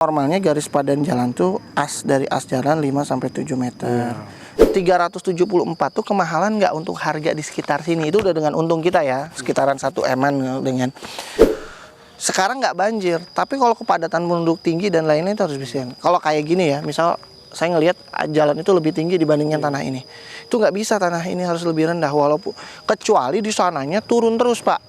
Normalnya garis padan jalan tuh dari as jalan 5-7 meter. 374 tuh kemahalan nggak untuk harga di sekitar sini. Itu udah dengan untung kita ya, sekitaran 1 M-an dengan. Sekarang nggak banjir, tapi kalau kepadatan penduduk tinggi dan lainnya itu harus bisa. Kalau kayak gini ya, misal saya ngelihat jalan itu lebih tinggi dibandingkan tanah ini. Itu nggak bisa, tanah ini harus lebih rendah, walaupun kecuali di sananya turun terus, Pak.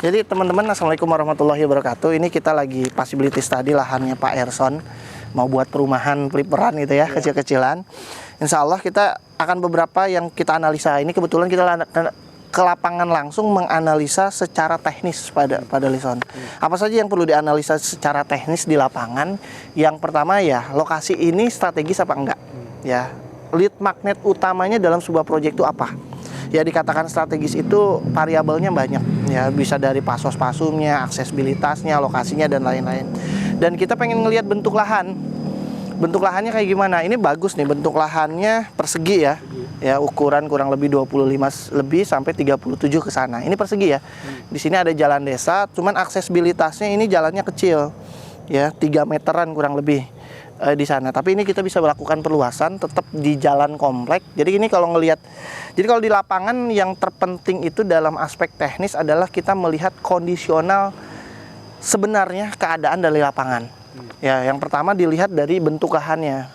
Jadi teman-teman, assalamualaikum warahmatullahi wabarakatuh. Ini kita lagi possibility study lahannya Pak Erson, mau buat perumahan peliperan gitu ya, kecil-kecilan. Insya Allah kita akan beberapa yang kita analisa. Ini kebetulan kita ke lapangan langsung menganalisa secara teknis pada Lison. Apa saja yang perlu dianalisa secara teknis di lapangan? Yang pertama ya, lokasi ini strategis apa enggak? Ya, lead magnet utamanya dalam sebuah proyek itu apa? Ya, dikatakan strategis itu variabelnya banyak ya, bisa dari pasos-pasumnya, aksesibilitasnya, lokasinya dan lain-lain. Dan kita pengen ngelihat bentuk lahan. Bentuk lahannya kayak gimana? Ini bagus nih, bentuk lahannya persegi ya. Ya, ukuran kurang lebih 25 lebih sampai 37 ke sana. Ini persegi ya. Di sini ada jalan desa, cuman aksesibilitasnya ini jalannya kecil. Ya, 3 meteran kurang lebih di sana. Tapi ini kita bisa melakukan perluasan tetap di jalan komplek. Jadi ini kalau ngelihat, jadi kalau di lapangan yang terpenting itu dalam aspek teknis adalah kita melihat kondisional sebenarnya keadaan dari lapangan. Ya, yang pertama dilihat dari bentuk lahannya.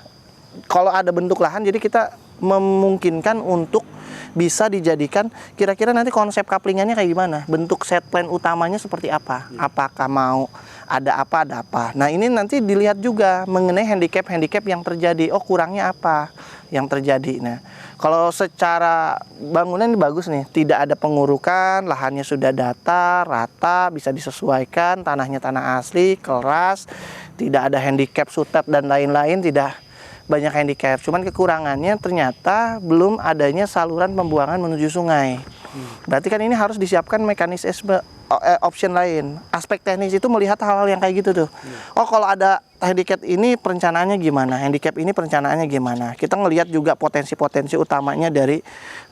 Kalau ada bentuk lahan, jadi kita memungkinkan untuk bisa dijadikan kira-kira nanti konsep couplingnya kayak gimana, bentuk set plan utamanya seperti apa, apakah mau ada apa. Nah, ini nanti dilihat juga mengenai handicap yang terjadi. Oh, kurangnya apa yang terjadi. Nah, kalau secara bangunan ini bagus nih, tidak ada pengurukan, lahannya sudah datar, rata, bisa disesuaikan, tanahnya tanah asli, keras, tidak ada handicap sutet dan lain-lain, tidak banyak handicap. Cuman kekurangannya ternyata belum adanya saluran pembuangan menuju sungai. Berarti kan ini harus disiapkan mekanisme option lain. Aspek teknis itu melihat hal-hal yang kayak gitu tuh. Oh, kalau ada handicap ini perencanaannya gimana? Handicap ini perencanaannya gimana? Kita ngelihat juga potensi-potensi utamanya dari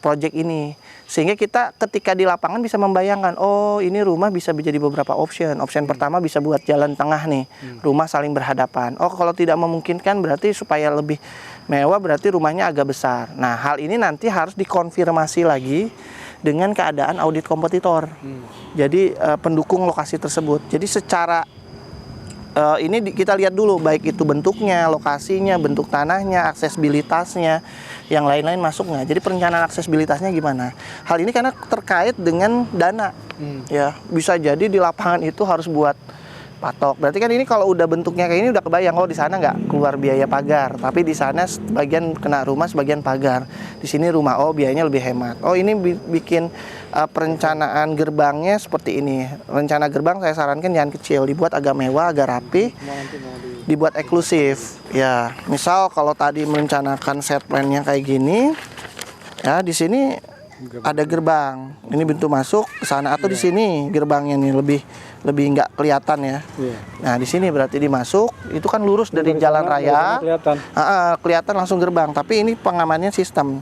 proyek ini. Sehingga kita ketika di lapangan bisa membayangkan, oh ini rumah bisa menjadi beberapa option. Option pertama bisa buat jalan tengah nih, rumah saling berhadapan. Oh, kalau tidak memungkinkan berarti supaya lebih mewah berarti rumahnya agak besar. Nah, hal ini nanti harus dikonfirmasi lagi dengan keadaan audit kompetitor. Jadi pendukung lokasi tersebut. Jadi secara ini kita lihat dulu baik itu bentuknya, lokasinya, bentuk tanahnya, aksesibilitasnya, yang lain-lain masuk nggak. Jadi perencanaan aksesibilitasnya gimana? Hal ini karena terkait dengan dana. Ya, bisa jadi di lapangan itu harus buat patok. Berarti kan ini kalau udah bentuknya kayak ini udah kebayang, oh di sana nggak keluar biaya pagar, tapi di sana sebagian kena rumah, sebagian pagar. Di sini rumah, oh biayanya lebih hemat. Oh, ini bikin perencanaan gerbangnya seperti ini. Rencana gerbang saya sarankan jangan kecil, dibuat agak mewah, agak rapi, dibuat eksklusif. Ya, misal kalau tadi merencanakan set plan-nya kayak gini, ya di sini ada gerbang. Ini pintu masuk ke sana, atau di sini gerbangnya nih lebih nggak kelihatan ya. Nah, di sini berarti dimasuk, itu kan lurus dari jalan raya. Kelihatan langsung gerbang, tapi ini pengamannya sistem.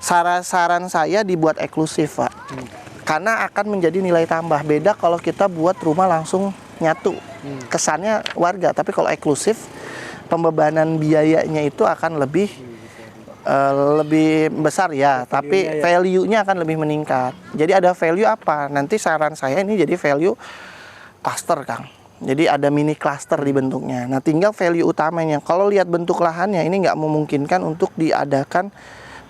Saran saya dibuat eksklusif, Pak. Karena akan menjadi nilai tambah. Beda kalau kita buat rumah langsung nyatu. Kesannya warga, tapi kalau eksklusif pembebanan biayanya itu akan lebih besar ya, tapi value-nya akan lebih meningkat. Jadi ada value apa? Nanti saran saya ini jadi value cluster, Kang. Jadi ada mini cluster di bentuknya. Nah, tinggal value utamanya. Kalau lihat bentuk lahannya ini nggak memungkinkan untuk diadakan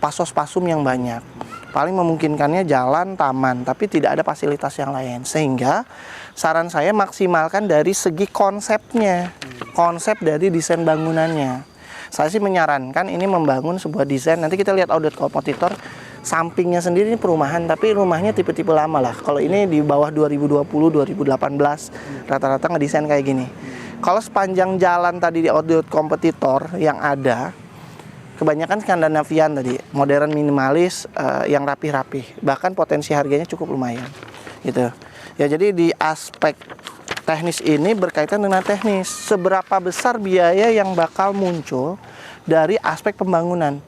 pasos-pasum yang banyak. Paling memungkinkannya jalan, taman, tapi tidak ada fasilitas yang lain. Sehingga saran saya maksimalkan dari segi konsepnya, konsep dari desain bangunannya. Saya sih menyarankan ini membangun sebuah desain. Nanti kita lihat audit kompetitor, sampingnya sendiri ini perumahan, tapi rumahnya tipe-tipe lama lah. Kalau ini di bawah 2020, 2018, rata-rata ngedesain kayak gini. Kalau sepanjang jalan tadi di audit kompetitor yang ada, kebanyakan Skandinavian tadi, modern minimalis, yang rapi-rapi. Bahkan potensi harganya cukup lumayan, gitu. Ya, jadi di aspek teknis ini berkaitan dengan teknis. Seberapa besar biaya yang bakal muncul dari aspek pembangunan,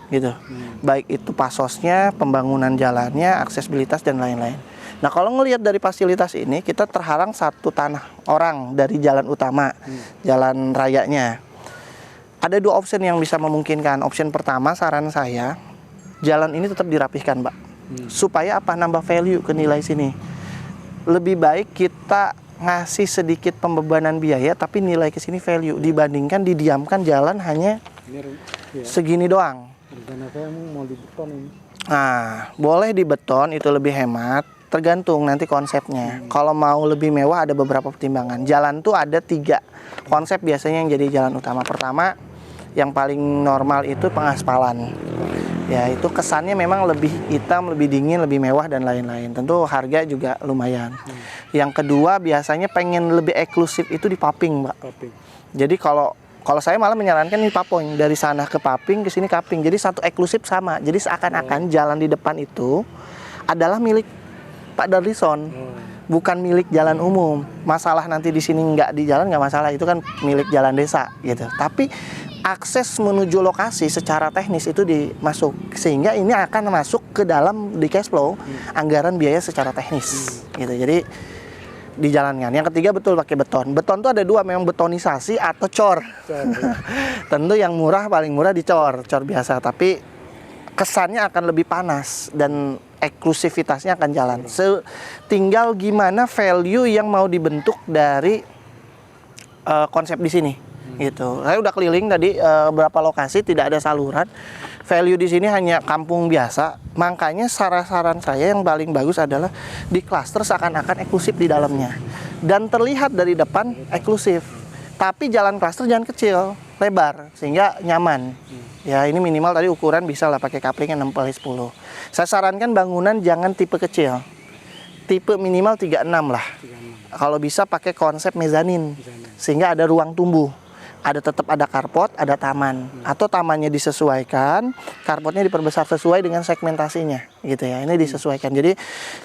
gitu. Baik itu pasosnya, pembangunan jalannya, aksesibilitas dan lain-lain. Nah, kalau ngelihat dari fasilitas ini, kita terhalang satu tanah orang dari jalan utama, jalan rayanya. Ada dua opsi yang bisa memungkinkan. Opsi pertama, saran saya, jalan ini tetap dirapihkan, Pak. Supaya apa? Nambah value ke nilai sini. Lebih baik kita ngasih sedikit pembebanan biaya tapi nilai ke sini value dibandingkan didiamkan jalan hanya segini doang. Rencana saya mau di beton ini. Nah, boleh di beton, itu lebih hemat. Tergantung nanti konsepnya. Kalau mau lebih mewah ada beberapa pertimbangan. Jalan tuh ada 3 konsep biasanya yang jadi jalan utama. Pertama, yang paling normal itu pengaspalan. Ya, itu kesannya memang lebih hitam, lebih dingin, lebih mewah dan lain-lain. Tentu harga juga lumayan. Yang kedua, biasanya pengen lebih eksklusif itu di paping, Mbak. Jadi kalau saya malah menyarankan di paping, dari sana ke paping, ke sini kaping. Jadi satu eksklusif sama. Jadi seakan-akan jalan di depan itu adalah milik Pak Darlison, bukan milik jalan umum. Masalah nanti di sini nggak di jalan nggak masalah, itu kan milik jalan desa gitu. Tapi akses menuju lokasi secara teknis itu dimasuk, sehingga ini akan masuk ke dalam di cash flow anggaran biaya secara teknis gitu. Jadi dijalankan. Yang ketiga, betul pakai beton. Beton tuh ada 2, memang betonisasi atau cor. Tentu yang murah, paling murah dicor, cor biasa, tapi kesannya akan lebih panas dan eksklusivitasnya akan jalan. Tinggal gimana value yang mau dibentuk dari konsep di sini. Gitu. Saya udah keliling tadi berapa lokasi, tidak ada saluran. Value di sini hanya kampung biasa. Makanya saran saya yang paling bagus adalah di klaster seakan-akan eksklusif di dalamnya. Dan terlihat dari depan eksklusif. Tapi jalan klaster jangan kecil, lebar sehingga nyaman. Ya, ini minimal tadi ukuran bisa lah pakai kapling 6x10. Saya sarankan bangunan jangan tipe kecil. Tipe minimal 36 lah. Kalau bisa pakai konsep mezanin sehingga ada ruang tumbuh. Tetap ada carport, ada taman, atau tamannya disesuaikan, carportnya diperbesar sesuai dengan segmentasinya, gitu ya. Ini disesuaikan. Jadi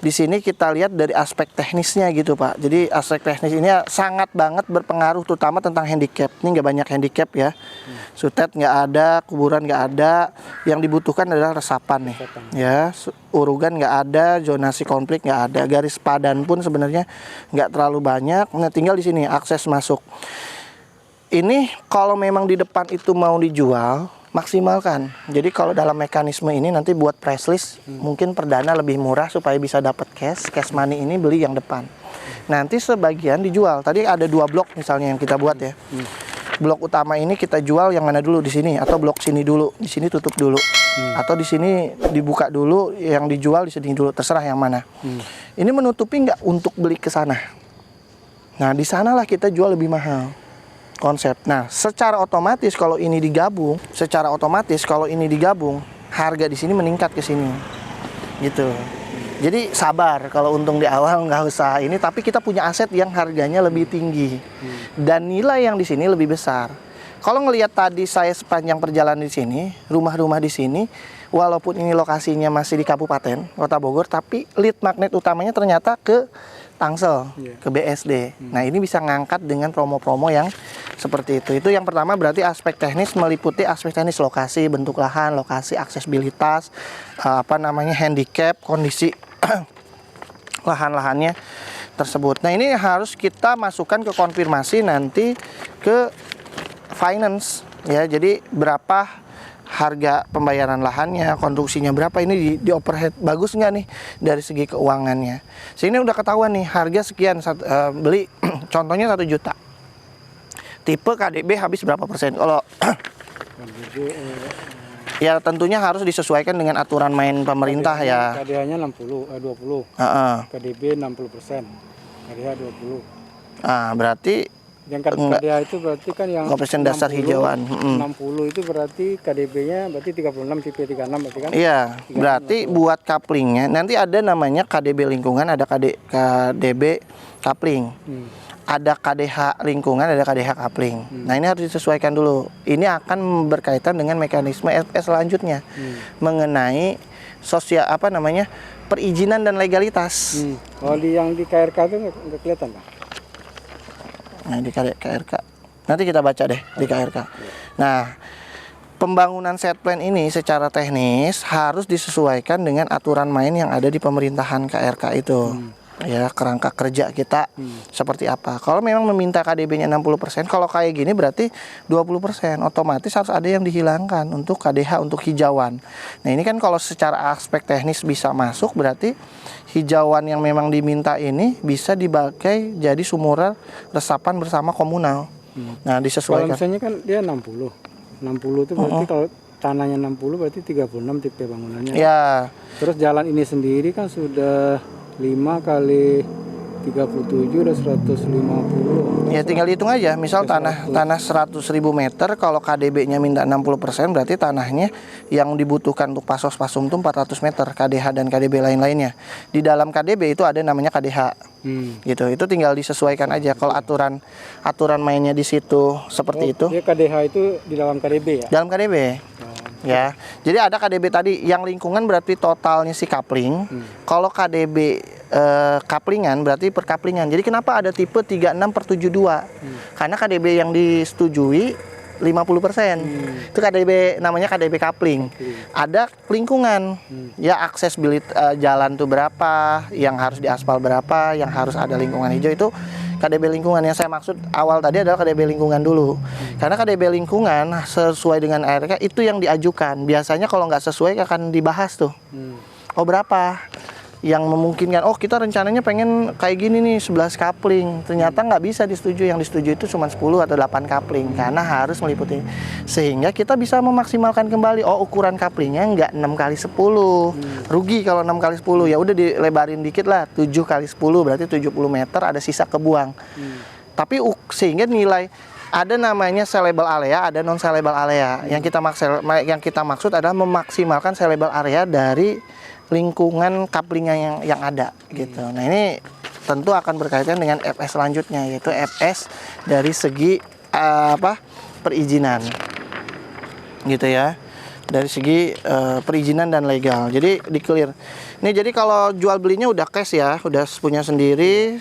di sini kita lihat dari aspek teknisnya gitu, Pak. Jadi aspek teknis ini sangat banget berpengaruh, terutama tentang handicap. Ini nggak banyak handicap ya, sutet nggak ada, kuburan nggak ada. Yang dibutuhkan adalah resapan nih, ya. Urugan nggak ada, zonasi konflik nggak ada, garis padan pun sebenarnya nggak terlalu banyak. Nah, tinggal di sini akses masuk. Ini kalau memang di depan itu mau dijual, maksimalkan. Jadi kalau dalam mekanisme ini nanti buat price list, mungkin perdana lebih murah supaya bisa dapat cash money ini beli yang depan. Nanti sebagian dijual. Tadi ada 2 blok misalnya yang kita buat ya. Blok utama ini kita jual yang mana dulu, di sini atau blok sini dulu, di sini tutup dulu. Atau di sini dibuka dulu, yang dijual di sini dulu, terserah yang mana. Ini menutupi nggak untuk beli ke sana. Nah, di sanalah kita jual lebih mahal. Konsep. Nah, secara otomatis kalau ini digabung, harga di sini meningkat ke sini. Gitu. Jadi sabar kalau untung di awal, nggak usah ini, tapi kita punya aset yang harganya lebih tinggi. Dan nilai yang di sini lebih besar. Kalau ngelihat tadi saya sepanjang perjalanan di sini, rumah-rumah di sini, walaupun ini lokasinya masih di Kabupaten Kota Bogor, tapi lead magnet utamanya ternyata ke Tangsel, ke BSD. Nah, ini bisa ngangkat dengan promo-promo yang seperti itu. Itu yang pertama, berarti aspek teknis meliputi aspek teknis lokasi, bentuk lahan, lokasi, aksesibilitas, handicap, kondisi lahan-lahannya tersebut. Nah, ini harus kita masukkan ke konfirmasi nanti ke finance ya. Jadi berapa harga pembayaran lahannya, konstruksinya berapa, ini di overhead bagus nggak nih dari segi keuangannya. Sini udah ketahuan nih harga sekian, beli contohnya 1 juta. Tipe KDB habis berapa persen? Kalau ya tentunya harus disesuaikan dengan aturan main pemerintah ya. KDH-nya 20. KDB 60%. KDH 20. Berarti yang KDH itu berarti kan yang koefisien dasar hijauan 60 itu berarti KDB-nya berarti 36, CP 36 berarti kan? Iya, berarti buat couplingnya nanti ada namanya KDB lingkungan, ada KDB coupling. Ada KDH lingkungan, ada KDH coupling. Nah, ini harus disesuaikan dulu. Ini akan berkaitan dengan mekanisme FS selanjutnya mengenai perizinan dan legalitas. Kalau yang di KRK itu nggak kelihatan, Pak? Nah, di KRK. Nanti kita baca deh di KRK. Nah, pembangunan set plan ini secara teknis harus disesuaikan dengan aturan main yang ada di pemerintahan KRK itu. Ya, kerangka kerja kita seperti apa. Kalau memang meminta KDB-nya 60%, kalau kayak gini berarti 20%. Otomatis harus ada yang dihilangkan untuk KDH, untuk hijauan. Nah, ini kan kalau secara aspek teknis bisa masuk, berarti hijauan yang memang diminta ini bisa dipakai jadi sumur resapan bersama komunal. Nah, disesuaikan. Kalau misalnya kan dia 60 itu berarti kalau tanahnya 60 berarti 36 tipe bangunannya. Ya. Terus jalan ini sendiri kan sudah 5 kali 37 udah 150. Ya tinggal hitung aja. Misal tanah 100.000 meter, kalau KDB-nya minta 60%, berarti tanahnya yang dibutuhkan untuk pasos pasum itu 400 meter KDH dan KDB lain-lainnya. Di dalam KDB itu ada namanya KDH. Gitu. Itu tinggal disesuaikan aja. Kalau aturan mainnya di situ seperti itu. Dia KDH itu di dalam KDB ya? Dalam KDB. Ya. Jadi ada KDB tadi yang lingkungan berarti totalnya si kapling. Kalau KDB kaplingan berarti per kaplingan. Jadi kenapa ada tipe 36/72? Karena KDB yang disetujui 50%. Itu KDB, namanya KDB kapling. Ada lingkungan. Ya, aksesibilitas jalan tuh berapa, yang harus diaspal berapa, yang harus ada lingkungan hijau, itu KDB lingkungan. Yang saya maksud awal tadi adalah KDB lingkungan dulu. Karena KDB lingkungan sesuai dengan ARK itu yang diajukan. Biasanya kalau nggak sesuai akan dibahas tuh. Oh, berapa yang memungkinkan, oh kita rencananya pengen kayak gini nih 11 kapling, ternyata nggak bisa disetujui, yang disetujui itu cuma 10 atau 8 kapling karena harus meliputi, sehingga kita bisa memaksimalkan kembali, oh ukuran kaplingnya nggak 6 kali 10, rugi kalau 6 kali 10, ya udah dilebarin dikit lah, 7 kali 10 berarti 70 meter, ada sisa kebuang. Tapi sehingga nilai, ada namanya sellable area, ada non sellable area. Yang kita maksud adalah memaksimalkan sellable area dari lingkungan kaplingnya yang ada gitu. Nah, ini tentu akan berkaitan dengan FS selanjutnya, yaitu FS dari segi perizinan gitu ya, dari segi perizinan dan legal. Jadi di clear. Ini jadi kalau jual belinya udah cash ya, udah punya sendiri,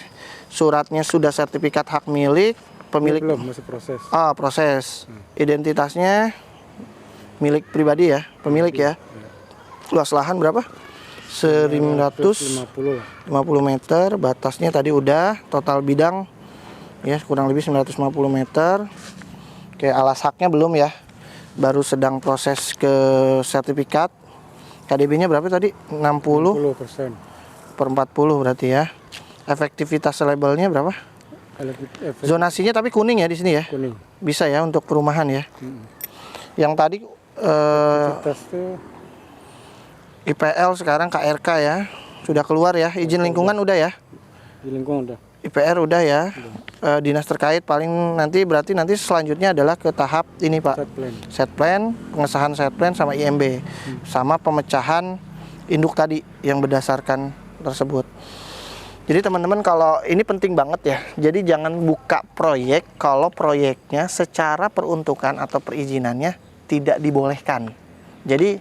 suratnya sudah sertifikat hak milik, pemilik belum, masih proses. Proses. Identitasnya milik pribadi ya, pemilik ya. Luas lahan berapa? 950 meter, batasnya tadi udah, total bidang ya kurang lebih 950 meter. Kayak alas haknya belum ya, baru sedang proses ke sertifikat. KDB-nya berapa tadi? 60% per 40 berarti ya. Efektivitas labelnya berapa? Zonasinya tapi kuning ya di sini ya. Kuning. Bisa ya untuk perumahan ya. Yang tadi IPL sekarang KRK ya, sudah keluar ya, izin lingkungan udah ya, izin lingkungan udah, IPR udah ya, dinas terkait paling nanti berarti nanti selanjutnya adalah ke tahap ini Pak, set plan, pengesahan set plan sama IMB, sama pemecahan induk tadi yang berdasarkan tersebut. Jadi teman-teman, kalau ini penting banget ya, jadi jangan buka proyek kalau proyeknya secara peruntukan atau perizinannya tidak dibolehkan. Jadi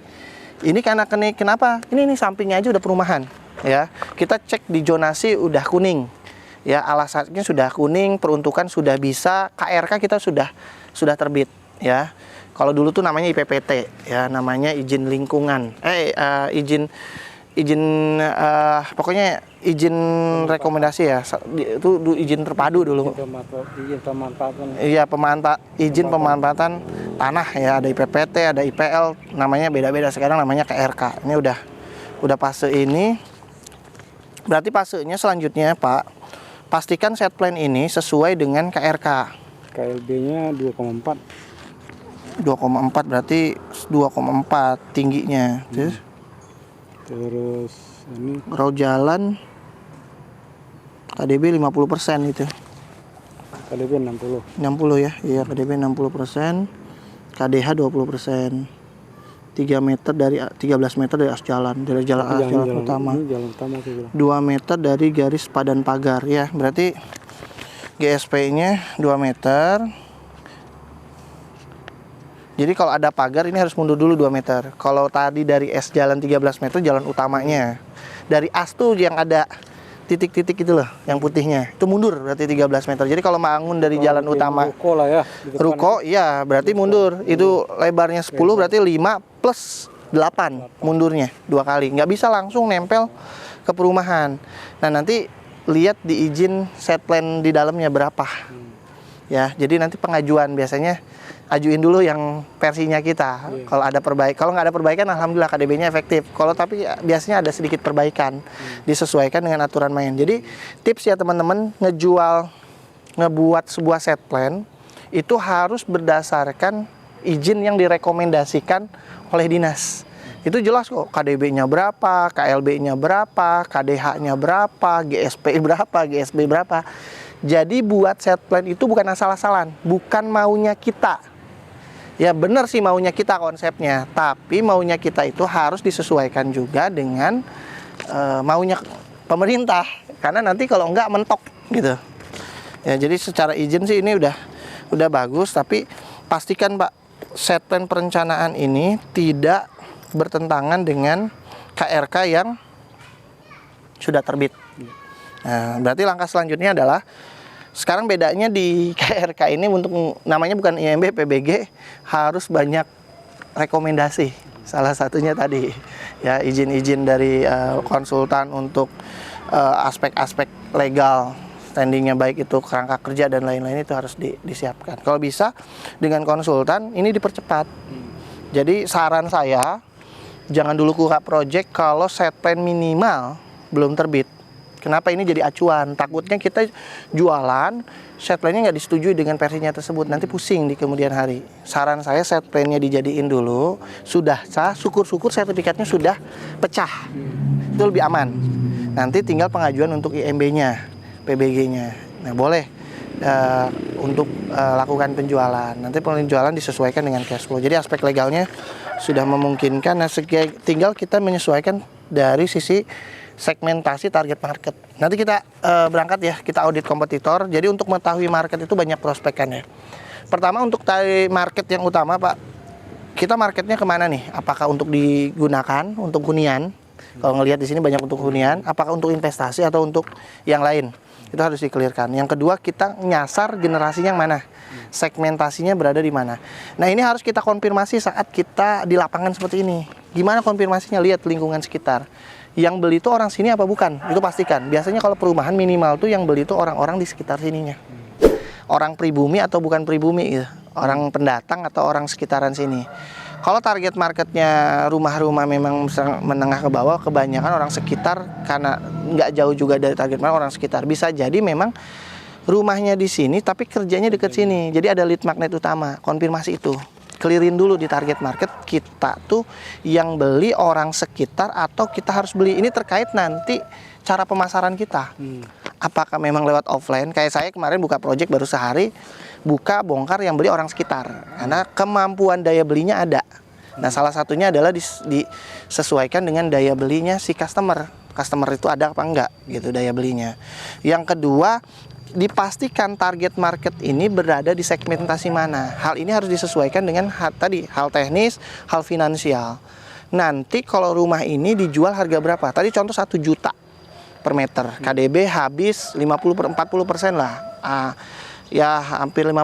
ini karena kenapa? Ini sampingnya aja udah perumahan, ya. Kita cek di zonasi udah kuning, ya. Alasannya sudah kuning, peruntukan sudah bisa, KRK kita sudah terbit, ya. Kalau dulu tuh namanya IPPT, ya, namanya izin lingkungan, pokoknya izin rekomendasi ya, itu izin terpadu dulu. Iya, izin pemanfaatan tanah ya, ada IPPT, ada IPL, namanya beda-beda. Sekarang namanya KRK. Ini udah fase ini. Berarti fasenya selanjutnya Pak, pastikan set plan ini sesuai dengan KRK. KLB-nya 2,4. 2,4 berarti 2,4 tingginya. Terus ini row jalan KDB 50% itu. KDB 60 ya. Iya, KDB 60%. KDH 20%. 13 meter dari as jalan, dari jalan utama. Jalan utama 2 meter dari garis padan pagar ya. Berarti GSP-nya 2 meter. Jadi kalau ada pagar ini harus mundur dulu 2 meter. Kalau tadi dari S jalan 13 meter jalan utamanya. dari as tuh yang ada titik-titik itu loh, yang putihnya itu mundur berarti 13 meter. Jadi kalau bangun dari jalan utama ruko lah ya. Di depan ruko, iya berarti mundur. Itu lebarnya 10 berarti 5 plus 8 mundurnya 2 kali. Nggak bisa langsung nempel ke perumahan. Nah nanti lihat di izin set plan di dalamnya berapa. Ya, jadi nanti pengajuan biasanya ajuin dulu yang versinya kita. Kalau ada kalau nggak ada perbaikan, alhamdulillah KDB-nya efektif. Kalau tapi biasanya ada sedikit perbaikan, disesuaikan dengan aturan main. Jadi tips ya teman-teman, ngebuat sebuah set plan itu harus berdasarkan izin yang direkomendasikan oleh dinas. Itu jelas kok, KDB-nya berapa, KLB-nya berapa, KDH-nya berapa, GSP berapa, GSB berapa. Jadi buat set plan itu bukan asal-asalan, bukan maunya kita. Ya benar sih maunya kita konsepnya, tapi maunya kita itu harus disesuaikan juga dengan maunya pemerintah. Karena nanti kalau enggak mentok gitu. Ya jadi secara izin sih ini udah bagus, tapi pastikan Pak, set plan perencanaan ini tidak bertentangan dengan KRK yang sudah terbit. Nah, berarti langkah selanjutnya adalah sekarang bedanya di KRK ini untuk namanya bukan IMB, PBG harus banyak rekomendasi. Salah satunya tadi ya izin-izin dari konsultan untuk aspek-aspek legal, standingnya baik itu kerangka kerja dan lain-lain itu harus disiapkan. Kalau bisa dengan konsultan ini dipercepat. Jadi saran saya jangan dulu buka project kalau set plan minimal belum terbit. Kenapa ini jadi acuan? Takutnya kita jualan, set plan-nya nggak disetujui dengan versinya tersebut. Nanti pusing di kemudian hari. Saran saya set plan-nya dijadiin dulu. Sudah sah, syukur-syukur sertifikatnya sudah pecah. Itu lebih aman. Nanti tinggal pengajuan untuk IMB-nya, PBG-nya. Nah boleh untuk lakukan penjualan. Nanti penjualan disesuaikan dengan cash flow. Jadi aspek legalnya sudah memungkinkan. Nah tinggal kita menyesuaikan dari sisi segmentasi target market. Nanti kita berangkat ya, kita audit kompetitor. Jadi untuk mengetahui market itu banyak prospekannya. Pertama untuk market yang utama Pak, kita marketnya kemana nih? Apakah untuk digunakan untuk hunian? Kalau ngelihat di sini banyak untuk hunian. Apakah untuk investasi atau untuk yang lain? Itu harus di-clearkan. Yang kedua kita nyasar generasinya yang mana? Segmentasinya berada di mana? Nah ini harus kita konfirmasi saat kita di lapangan seperti ini. Gimana konfirmasinya? Lihat lingkungan sekitar. Yang beli itu orang sini apa bukan? Itu pastikan. Biasanya kalau perumahan minimal tuh yang beli itu orang-orang di sekitar sininya. Orang pribumi atau bukan pribumi gitu. Orang pendatang atau orang sekitaran sini. Kalau target marketnya rumah-rumah memang menengah ke bawah, kebanyakan orang sekitar karena nggak jauh juga dari target market orang sekitar. Bisa jadi memang rumahnya di sini tapi kerjanya deket sini. Jadi ada lead magnet utama, konfirmasi itu. Clearin dulu di target market kita tuh yang beli orang sekitar atau kita harus beli. Ini terkait nanti cara pemasaran kita. Apakah memang lewat offline? Kayak saya kemarin buka project baru sehari, buka bongkar yang beli orang sekitar. Karena kemampuan daya belinya ada. Nah salah satunya adalah disesuaikan dengan daya belinya si customer. Customer itu ada apa enggak gitu daya belinya. Yang kedua, dipastikan target market ini berada di segmentasi mana. Hal ini harus disesuaikan dengan hal teknis, hal finansial. Nanti kalau rumah ini dijual harga berapa? Tadi contoh 1 juta per meter. KDB habis 40% lah. Ya hampir 50%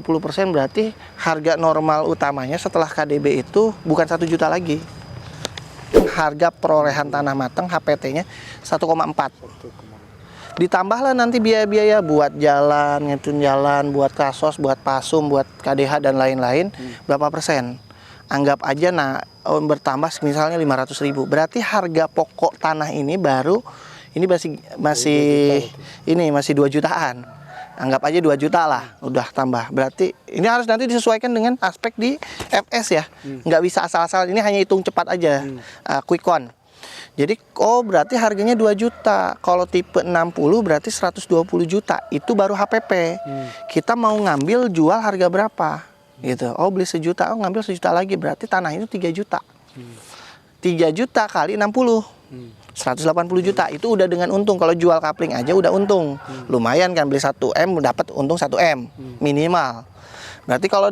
berarti harga normal utamanya setelah KDB itu bukan 1 juta lagi. Harga perolehan tanah matang HPT-nya 1,4. Ditambahlah nanti biaya-biaya buat jalan, ngitun jalan, buat kasos, buat pasum, buat KDH dan lain-lain, berapa persen? Anggap aja bertambah misalnya 500.000. Berarti harga pokok tanah ini ini masih 2 jutaan. Anggap aja 2 juta lah, udah tambah. Berarti ini harus nanti disesuaikan dengan aspek di FS ya. Nggak bisa asal-asal, ini hanya hitung cepat aja, quick count. Jadi berarti harganya 2 juta. Kalau tipe 60 berarti 120 juta. Itu baru HPP. Kita mau ngambil jual harga berapa? Gitu. Beli 1 juta, ngambil 1 juta lagi. Berarti tanah itu 3 juta. 3 juta kali 60. 180 juta. Itu udah dengan untung. Kalau jual kapling aja udah untung. Lumayan kan, beli 1M dapat untung 1M minimal. Berarti kalau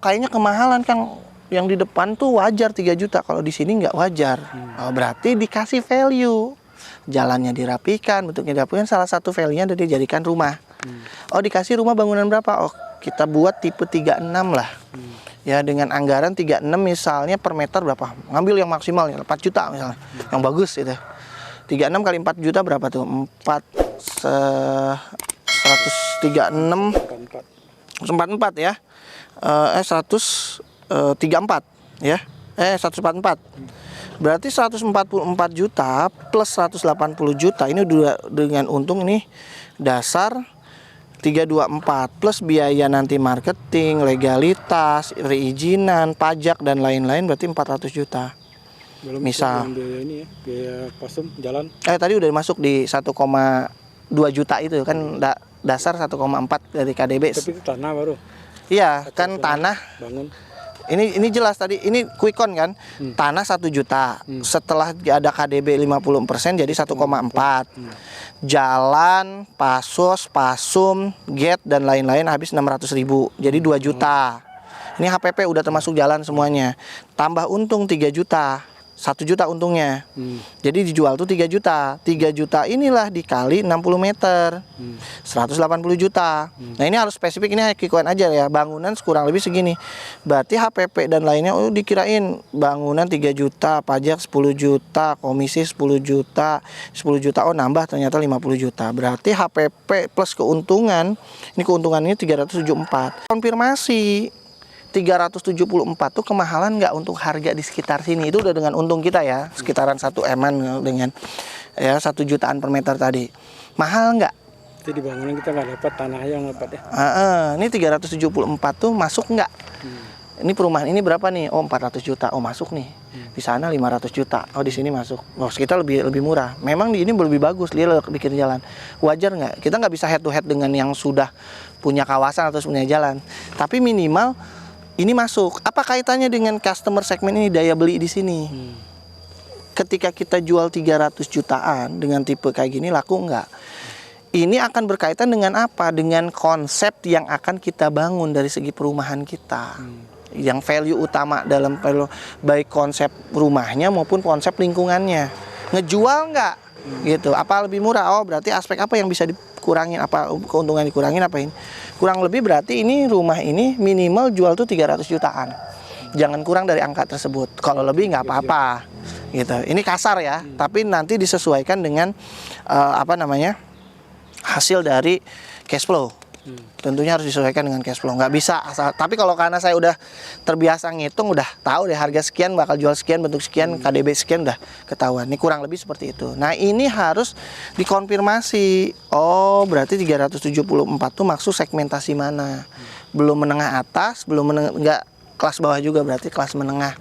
kayaknya kemahalan Kang. Yang di depan tuh wajar 3 juta, kalau di sini nggak wajar. Berarti dikasih value. jalannya dirapikan, bentuknya dirapikan, salah satu value-nya ada dijadikan rumah. Oh, dikasih rumah bangunan berapa? Oh, kita buat tipe 36 lah. Ya, dengan anggaran 36 misalnya per meter berapa? Ngambil yang maksimal 4 juta misalnya. Yang bagus itu. 36 kali 4 juta berapa tuh? 136 144 ya. 134 ya. 144. Berarti 144 juta plus 180 juta ini dengan untung ini dasar 324 plus biaya nanti marketing, legalitas, perizinan, pajak dan lain-lain berarti 400 juta. Belum misal biaya ini ya, biaya pasum jalan. Tadi udah masuk di 1,2 juta itu kan dasar 1,4 dari KDB. Tapi itu tanah baru. Iya, kan tanah bangun. Ini jelas tadi, ini quick count kan, tanah 1 juta, setelah ada KDB 50% jadi 1,4, jalan, pasos, pasum, gate dan lain-lain habis 600.000, jadi 2 juta. Ini HPP udah termasuk jalan semuanya, tambah untung 3 juta. 1 juta untungnya. Jadi dijual tuh 3 juta. 3 juta inilah dikali 60 meter. 180 juta. Nah, ini harus spesifik, ini kikuan aja ya. Bangunan kurang lebih segini. Berarti HPP dan lainnya dikirain bangunan 3 juta, pajak 10 juta, komisi 10 juta, 10 juta nambah ternyata 50 juta. Berarti HPP plus keuntungan, ini keuntungannya 374. Konfirmasi 374 tuh kemahalan nggak untuk harga di sekitar sini. Itu udah dengan untung kita ya, sekitaran 1 M-an dengan ya 1 jutaan per meter tadi. Mahal nggak? Jadi bangunan kita nggak dapat, tanah yang dapat ya. Ini 374 tuh masuk nggak? Ini perumahan ini berapa nih? Oh, 400 juta. Oh, masuk nih. Di sana 500 juta. Oh, di sini masuk. Oh, kita lebih murah. Memang di ini lebih bagus, dia bikin jalan. Wajar nggak? Kita nggak bisa head to head dengan yang sudah punya kawasan atau punya jalan. Tapi minimal ini masuk. Apa kaitannya dengan customer segmen ini, daya beli di sini? Ketika kita jual 300 jutaan dengan tipe kayak gini laku nggak? Ini akan berkaitan dengan apa? Dengan konsep yang akan kita bangun dari segi perumahan kita. Yang value utama dalam baik konsep rumahnya maupun konsep lingkungannya. Ngejual nggak? Gitu. Apa lebih murah? Oh, berarti aspek apa yang bisa dikurangin? Apa keuntungan dikurangin apa ini? Kurang lebih berarti ini rumah ini minimal jual tuh 300 jutaan. Jangan kurang dari angka tersebut. Kalau lebih nggak apa-apa. Gitu. Ini kasar ya, tapi nanti disesuaikan dengan hasil dari cash flow. Tentunya harus disesuaikan dengan cash flow. Nggak bisa asal. Tapi kalau karena saya udah terbiasa ngitung, udah tahu deh harga sekian bakal jual sekian, bentuk sekian, KDB sekian, udah ketahuan. Ini kurang lebih seperti itu. Nah, ini harus dikonfirmasi. Oh, berarti 374 tuh maksud segmentasi mana? Belum menengah atas, belum nggak kelas bawah juga, berarti kelas menengah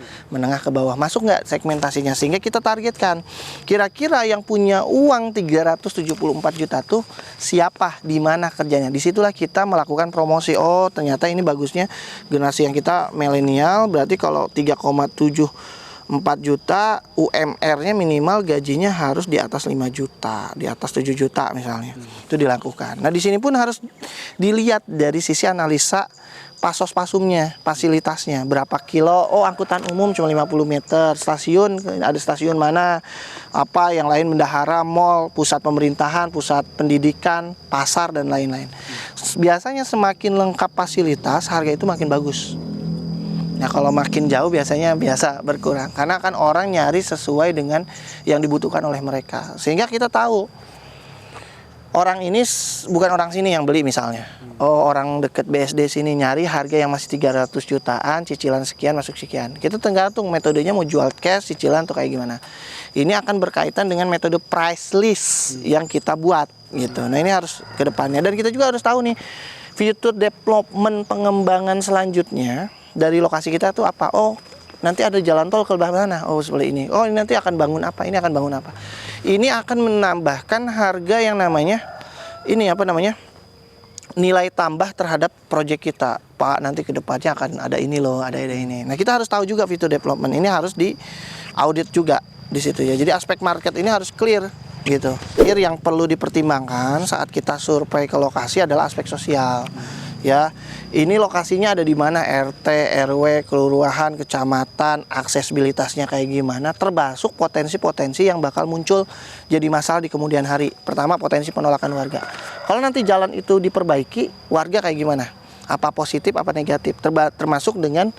ke bawah. Masuk nggak segmentasinya? Sehingga kita targetkan kira-kira yang punya uang 374 juta tuh siapa, di mana kerjanya. Disitulah kita melakukan promosi. Oh, ternyata ini bagusnya generasi yang kita milenial. Berarti kalau 3,74 juta UMR-nya minimal gajinya harus di atas 5 juta, di atas 7 juta misalnya. Itu dilakukan. Nah, di sini pun harus dilihat dari sisi analisa pasos pasumnya, fasilitasnya, berapa kilo. Oh, angkutan umum cuma 50 meter, stasiun, ada stasiun mana, apa yang lain, bendahara, mall, pusat pemerintahan, pusat pendidikan, pasar dan lain-lain. Biasanya semakin lengkap fasilitas, harga itu makin bagus. Nah, kalau makin jauh biasanya biasa berkurang, karena kan orang nyari sesuai dengan yang dibutuhkan oleh mereka. Sehingga kita tahu orang ini bukan orang sini yang beli misalnya. Oh, orang deket BSD sini nyari harga yang masih 300 jutaan, cicilan sekian, masuk sekian. Kita tergantung metodenya mau jual cash, cicilan atau kayak gimana. Ini akan berkaitan dengan metode price list yang kita buat gitu. Nah, ini harus ke depannya. Dan kita juga harus tahu nih future development pengembangan selanjutnya dari lokasi kita tuh apa. Oh, nanti ada jalan tol ke belah mana? Oh, seperti ini. Oh, ini nanti akan bangun apa? Ini akan bangun apa? Ini akan menambahkan harga yang namanya nilai tambah terhadap proyek kita. Pak, nanti ke depannya akan ada ini loh, ada ini. Nah, kita harus tahu juga future development ini harus di audit juga di situ ya. Jadi aspek market ini harus clear gitu. Yang perlu dipertimbangkan saat kita survei ke lokasi adalah aspek sosial. Ya, ini lokasinya ada di mana, RT, RW, kelurahan, kecamatan, aksesibilitasnya kayak gimana, termasuk potensi-potensi yang bakal muncul jadi masalah di kemudian hari. Pertama, potensi penolakan warga. Kalau nanti jalan itu diperbaiki, warga kayak gimana? Apa positif, apa negatif? Termasuk dengan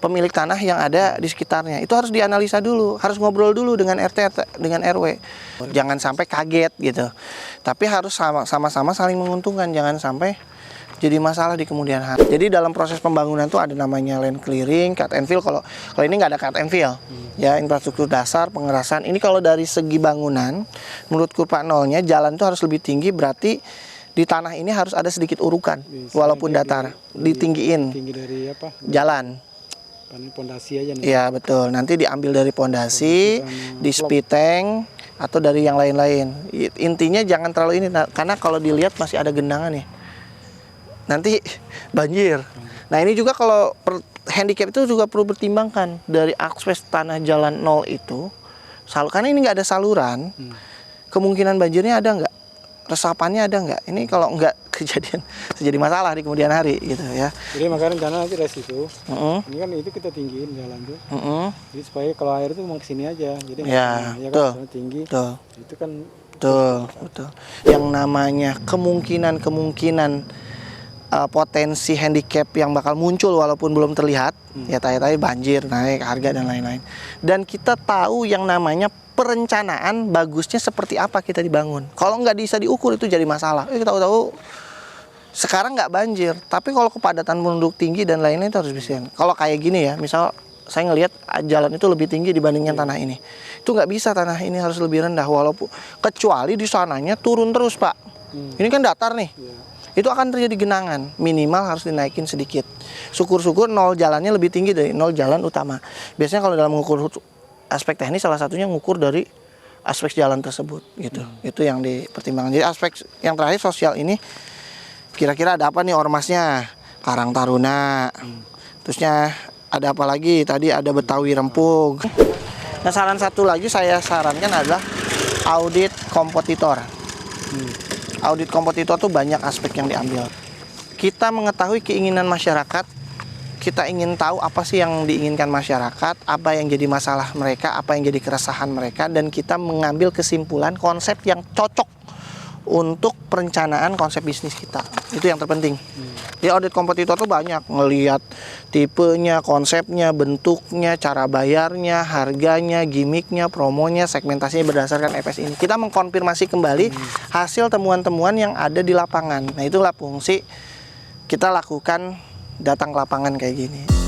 pemilik tanah yang ada di sekitarnya. Itu harus dianalisa dulu, harus ngobrol dulu dengan RT, dengan RW. Jangan sampai kaget gitu. Tapi harus sama-sama saling menguntungkan, jangan sampai jadi masalah di kemudian hari. Jadi dalam proses pembangunan tuh ada namanya land clearing, cut and fill. Kalau ini nggak ada cut and fill, ya infrastruktur dasar, pengerasan. Ini kalau dari segi bangunan, menurut kurva nolnya jalan tuh harus lebih tinggi. Berarti di tanah ini harus ada sedikit urukan, walaupun datar, ditinggiin. Tinggi dari apa? Jalan. Pondasi aja nih. Iya betul. Nanti diambil dari pondasi, di speed tank, atau dari yang lain-lain. Intinya jangan terlalu ini, karena kalau dilihat masih ada genangan nih. Nanti banjir. Nah ini juga kalau handicap itu juga perlu pertimbangkan dari akses tanah jalan nol itu, karena ini nggak ada saluran, kemungkinan banjirnya ada nggak, resapannya ada nggak. Ini kalau nggak kejadian jadi masalah di kemudian hari gitu ya. Jadi makanya rencana nanti dari situ. Ini kan itu kita tinggiin jalan tuh. Jadi supaya kalau air itu mau kesini aja. Jadi ya, kan tinggi. Betul. Itu kan betul. Yang namanya kemungkinan potensi handicap yang bakal muncul walaupun belum terlihat, ya tadi banjir, naik harga dan lain-lain. Dan kita tahu yang namanya perencanaan bagusnya seperti apa kita dibangun. Kalau nggak bisa diukur itu jadi masalah. Kita tahu sekarang nggak banjir, tapi kalau kepadatan penduduk tinggi dan lain-lain itu harus bisa. Kalau kayak gini ya, misal saya ngelihat jalan itu lebih tinggi dibandingkan tanah ini. Itu nggak bisa, tanah ini harus lebih rendah, walaupun kecuali di sananya turun terus Pak. Ini kan datar nih. Itu akan terjadi genangan, minimal harus dinaikin sedikit. Syukur-syukur nol jalannya lebih tinggi dari nol jalan utama. Biasanya kalau dalam mengukur aspek teknis, salah satunya mengukur dari aspek jalan tersebut gitu. Itu yang dipertimbangkan. Jadi aspek yang terakhir sosial ini, kira-kira ada apa nih ormasnya? Karang Taruna. Terusnya ada apa lagi? Tadi ada Betawi Rempung. Nah saran satu lagi saya sarankan adalah audit kompetitor. Audit kompetitor tuh banyak aspek yang diambil. Kita mengetahui keinginan masyarakat, kita ingin tahu apa sih yang diinginkan masyarakat, apa yang jadi masalah mereka, apa yang jadi keresahan mereka, dan kita mengambil kesimpulan konsep yang cocok untuk perencanaan konsep bisnis kita. Itu yang terpenting. Di audit kompetitor tuh banyak, ngelihat tipenya, konsepnya, bentuknya, cara bayarnya, harganya, gimmicknya, promonya, segmentasinya berdasarkan EPS ini. Kita mengkonfirmasi kembali hasil temuan-temuan yang ada di lapangan. Nah itulah fungsi kita lakukan datang ke lapangan kayak gini.